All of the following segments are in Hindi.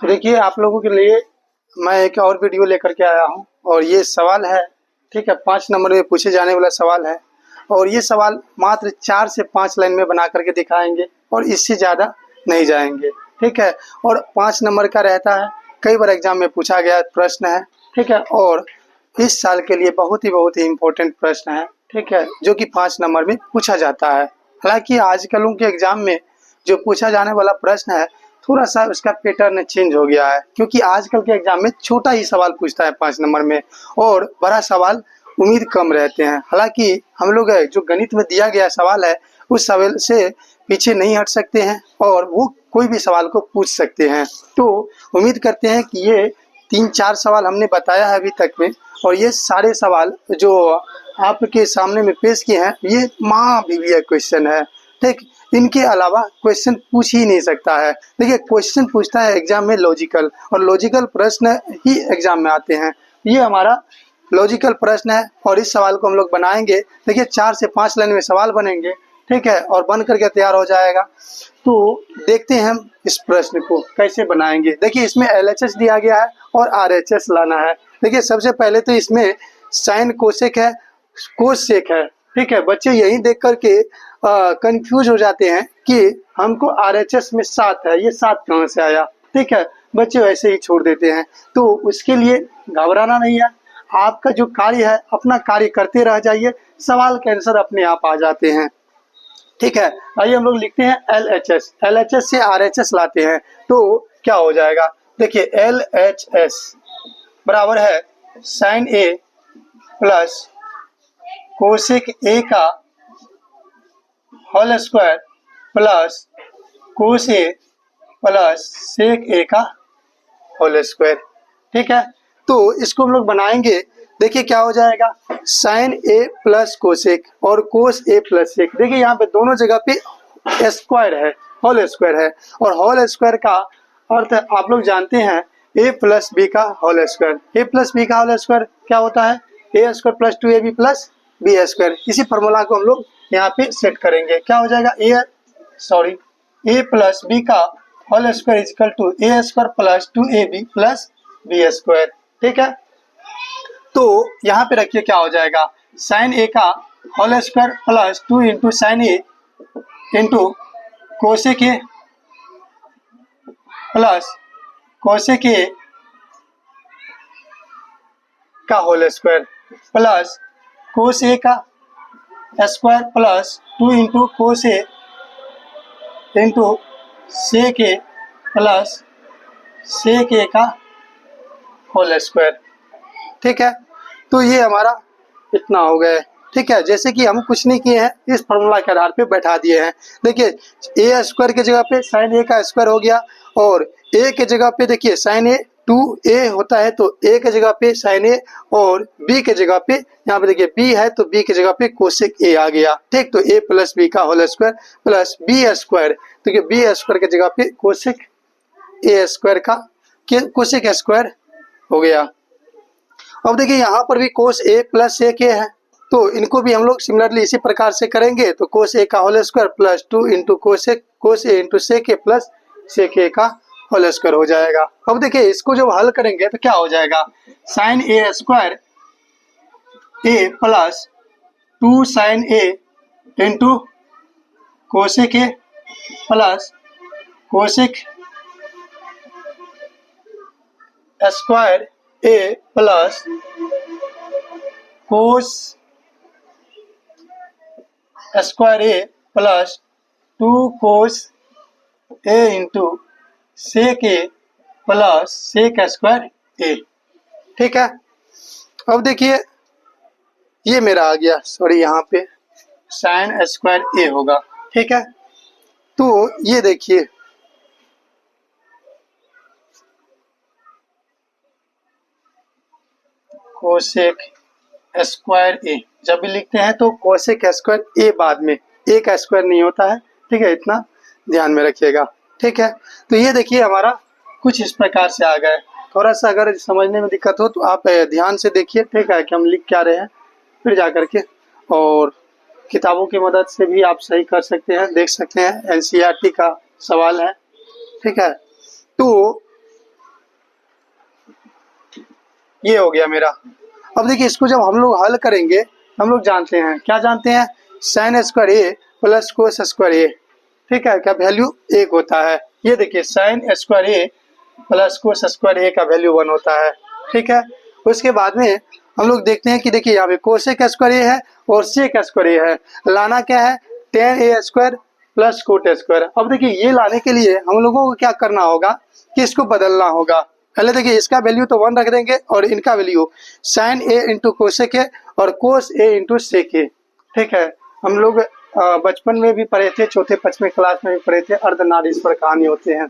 तो देखिए आप लोगों के लिए मैं एक और वीडियो लेकर के आया हूँ और ये सवाल है, ठीक है, 5 नंबर में पूछे जाने वाला सवाल है और ये सवाल मात्र 4 से 5 लाइन में बना करके दिखाएंगे और इससे ज़्यादा नहीं जाएंगे, ठीक है। और 5 नंबर का रहता है, कई बार एग्जाम में पूछा गया प्रश्न है, ठीक है। और इस साल के लिए बहुत ही इम्पोर्टेंट प्रश्न है, ठीक है, जो कि 5 नंबर में पूछा जाता है। हालांकि आजकल के एग्जाम में जो पूछा जाने वाला प्रश्न है थोड़ा सा उसका पैटर्न चेंज हो गया है, क्योंकि आजकल के एग्जाम में छोटा ही सवाल पूछता है 5 नंबर में और बड़ा सवाल उम्मीद कम रहते हैं। हालांकि हम लोग जो गणित में दिया गया सवाल है उस सवाल से पीछे नहीं हट सकते हैं और वो कोई भी सवाल को पूछ सकते हैं। तो उम्मीद करते हैं कि ये 3-4 सवाल हमने बताया है अभी तक में और ये सारे सवाल जो आपके सामने में पेश किए हैं ये महाभिवीय क्वेश्चन है, ठीक। इनके अलावा क्वेश्चन पूछ ही नहीं सकता है। देखिए क्वेश्चन पूछता है एग्जाम में लॉजिकल, और लॉजिकल प्रश्न ही एग्जाम में आते हैं। ये हमारा लॉजिकल प्रश्न है और इस सवाल को हम लोग बनाएंगे। देखिए 4 से 5 लाइन में सवाल बनेंगे, ठीक है, और बन करके तैयार हो जाएगा। तो देखते हैं हम इस प्रश्न को कैसे बनाएंगे। देखिए इसमें LHS दिया गया है और RHS लाना है। देखिए सबसे पहले तो इसमें साइन कोसेक है, कोसेक है, ठीक है। बच्चे यही देख करके कंफ्यूज हो जाते हैं कि हमको RHS में 7 है, ये 7 कहाँ से आया, ठीक है। बच्चे वैसे ही छोड़ देते हैं। तो उसके लिए घबराना नहीं है, आपका जो कार्य है अपना कार्य करते रह जाइए, सवाल के आंसर अपने आप आ जाते हैं, ठीक है। आइए हम लोग लिखते हैं LHS से RHS लाते हैं तो क्या हो जाएगा। देखिए LHS बराबर है sine A plus cosec A का whole square plus cos A plus sec A का होल स्क्वायर, ठीक है। तो इसको हम लोग बनाएंगे। देखिए क्या हो जाएगा, साइन A प्लस कोसेक और कोस A प्लस सेक। देखिए यहाँ पे दोनों जगह पे स्क्वायर है, होल स्क्वायर है, और होल स्क्वायर का अर्थ आप लोग जानते हैं A प्लस बी का whole square. A plus B का होल स्क्वायर क्या होता है, A square plus 2AB plus B square. इसी फॉर्मूला को हम लोग यहाँ पे सेट करेंगे। क्या हो जाएगा, A प्लस बी का whole square equal to A square plus 2AB plus B square, ठीक है। तो यहाँ पे रखिए क्या हो जाएगा, साइन A का whole square plus 2 into sine A into cosec A plus cosec A का whole square plus cos A का square plus 2 into cos A into sec A plus sec A का होल स्क्वायर, ठीक है। तो ये हमारा इतना हो गया है, ठीक है। जैसे कि हम कुछ नहीं किए हैं, इस फॉर्मूला के आधार पे बैठा दिए हैं। देखिए A स्क्वायर की जगह पे साइन A का स्क्वायर हो गया और A की जगह पे देखिए साइन A 2A होता है तो A की जगह पे साइन A और B की जगह पे यहाँ पे देखिए B है तो B की जगह पे कोसेक A आ गया, ठीक। तो A प्लस B का whole square plus B square, देखिए B स्क्वायर की जगह पे कोसेक A स्क्वायर का कोसेक स्क्वायर हो गया। अब देखिए यहाँ पर भी cos A plus sec A है तो इनको भी हम लोग सिमिलरली इसी प्रकार से करेंगे। तो कोस A का whole square plus 2 into cos A into sec A plus sec A का होल स्क्वायर हो जाएगा। अब देखिए इसको जब हल करेंगे तो क्या हो जाएगा, sine A square A plus 2 sine A into cosec A plus cosec square A plus cos square A plus 2 cos A into sec A plus sec square A, ठीक है। अब देखिए ये मेरा आ गया, सॉरी यहाँ पे साइन स्क्वायर A होगा, ठीक है। तो ये देखिए कोसेक स्क्वायर A जब भी लिखते हैं तो कोसेक स्क्वायर A बाद में, A का स्क्वायर नहीं होता है, ठीक है, इतना ध्यान में रखिएगा, ठीक है। तो ये देखिए हमारा कुछ इस प्रकार से आ गए। थोड़ा सा अगर समझने में दिक्कत हो तो आप ध्यान से देखिए, ठीक है, कि हम लिख क्या रहे हैं, फिर जा करके और किताबों की मदद से भी आप सही कर सकते हैं, देख सकते हैं। NCERT का सवाल है, ठीक है। तो ये हो गया मेरा। अब देखिए इसको जब हम लोग हल करेंगे, हम लोग जानते हैं, क्या जानते हैं, sine square A plus cos square A, ठीक है, का वैल्यू 1 होता है। ये देखिए sine square A plus cos square ए का वैल्यू 1 होता है, ठीक है। उसके बाद में हम लोग देखते हैं कि देखिए यहाँ पे कोसेक स्क्वायर ए है और सेक स्क्वायर ए है, लाना क्या है, टेन ए स्क्वायर प्लस कोट स्क्वायर। अब देखिए ये लाने के लिए हम लोगों को क्या करना होगा कि इसको बदलना होगा। पहले देखिए इसका वैल्यू तो 1 रख देंगे और इनका value sine A into cosec A और कोस ए इंटू सेक ए, ठीक है। हम लोग बचपन में भी पढ़े थे, चौथे पांचवें क्लास में भी पढ़े थे, अर्धनारीश्वर कहानी होते हैं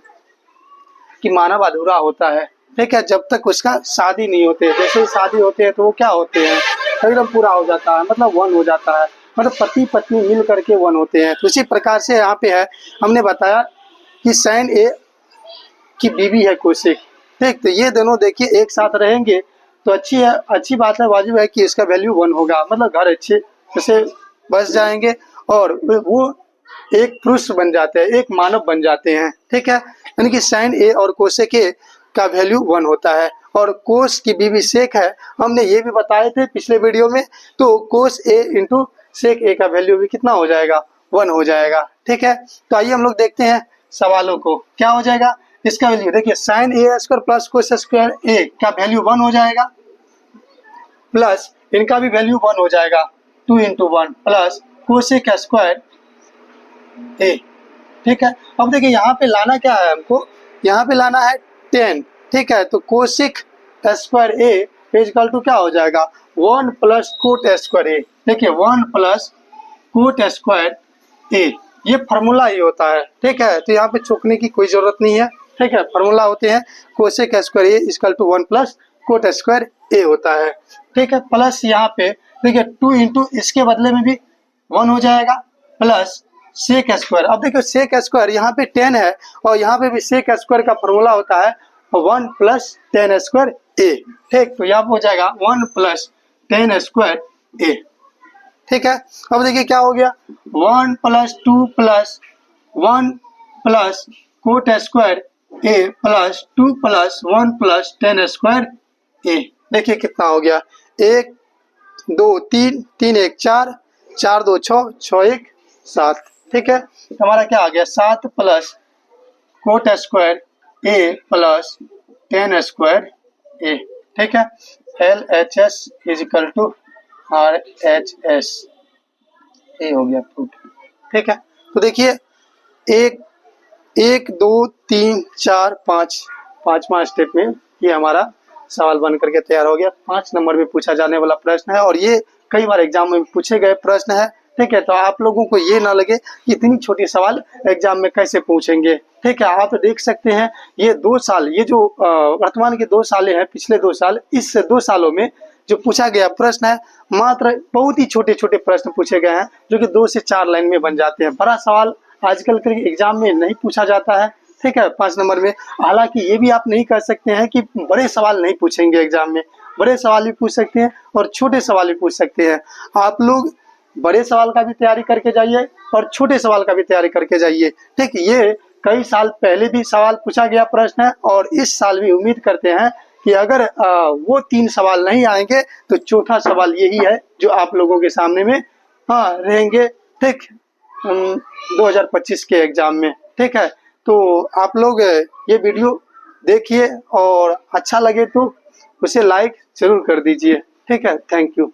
कि मानव अधूरा होता है, ठीक है, जब तक उसका शादी नहीं होते। जैसे ही शादी होते हैं तो वो क्या होते हैं, एकदम पूरा हो जाता है, मतलब 1 हो जाता है, मतलब पति पत्नी मिल करके 1 होते हैं। तो इसी प्रकार से यहाँ पे है, हमने बताया कि साइन ए की बीवी है कोसेक, ठीक। तो ये दोनों देखिए एक साथ रहेंगे तो अच्छी है, अच्छी बात है, वाजिब है कि इसका वैल्यू 1 होगा, मतलब घर अच्छे जैसे बस जाएंगे और वो एक पुरुष बन जाते हैं, एक मानव बन जाते हैं, ठीक है। यानी कि साइन ए और कोसेक ए का वैल्यू 1 होता है। और कोस की बीवी सेक है, हमने ये भी बताए थे पिछले वीडियो में, तो कोस ए इंटू सेक ए का वैल्यू भी कितना हो जाएगा, 1 हो जाएगा, ठीक है। तो आइए हम लोग देखते हैं सवालों को, क्या हो जाएगा इसका वैल्यू। देखिए साइन ए स्क्वायर प्लस कोस स्क्वायर ए का वैल्यू 1 हो जाएगा, प्लस इनका भी वैल्यू 1 हो जाएगा, 2 into 1 plus cosec square A, ठीक है। अब देखिए यहाँ पे लाना क्या है हमको, यहाँ पे लाना है 10, ठीक है। तो cosec square A equal to क्या हो जाएगा, 1 प्लस कोट स्क्वायर ए। देखिए 1 प्लस कोट स्क्वायर ए, ये फार्मूला ही होता है, ठीक है। तो यहाँ पे चूकने की कोई जरूरत नहीं है, ठीक है। फार्मूला होते हैं cosec square A equal to 1 plus cot square A होता है, ठीक है। प्लस यहाँ पे देखिए 2 इंटू इसके बदले में भी 1 हो जाएगा, प्लस सेक स्क्वायर। अब देखिए सेक स्क्वायर यहाँ पे 10 है और यहाँ पे भी सेक स्क्वायर का फॉर्मूला होता है 1 प्लस 10 स्क्वायर ए, ठीक। तो यहाँ पे हो जाएगा 1 प्लस 10 स्क्वायर ए, ठीक है। अब देखिए क्या हो गया, 1 plus 2 plus 1 plus cot square A plus 2 plus 1 plus 10 square A. देखिए कितना हो गया, 1 2 3 3 1 4 4 2 6 6 1 7, ठीक है। हमारा क्या आ गया, 7 plus cot square A plus 10 square A, ठीक है। LHS is equal to RHS ए हो गया प्रूफ, ठीक है। तो देखिए 1 2 3 4 5 पांचवा स्टेप में ये हमारा सवाल बन करके तैयार हो गया। 5 नंबर में पूछा जाने वाला प्रश्न है और ये कई बार एग्जाम में पूछे गए प्रश्न है, ठीक है। तो आप लोगों को ये ना लगे कि इतनी छोटी सवाल एग्जाम में कैसे पूछेंगे, ठीक है। आप देख सकते हैं ये 2 साल, ये जो वर्तमान के 2 सालें हैं, पिछले 2 साल, इस 2 सालों में जो पूछा गया प्रश्न है, मात्र बहुत ही छोटे छोटे प्रश्न पूछे गए हैं जो कि 2 से 4 लाइन में बन जाते हैं। बड़ा सवाल आजकल के एग्जाम में नहीं पूछा जाता है, ठीक है, 5 नंबर में। हालांकि ये भी आप नहीं कर सकते हैं कि बड़े सवाल नहीं पूछेंगे एग्जाम में, बड़े सवाल भी पूछ सकते हैं और छोटे सवाल भी पूछ सकते हैं। आप लोग बड़े सवाल का भी तैयारी करके जाइए और छोटे सवाल का भी तैयारी करके जाइए, ठीक। ये कई साल पहले भी सवाल पूछा गया प्रश्न है और इस साल भी उम्मीद करते हैं कि अगर वो 3 सवाल नहीं आएंगे तो चौथा सवाल यही है जो आप लोगों के सामने में रहेंगे, ठीक, 2025 के एग्जाम में, ठीक है। तो आप लोग ये वीडियो देखिए और अच्छा लगे तो उसे लाइक जरूर कर दीजिए, ठीक है। Thank you.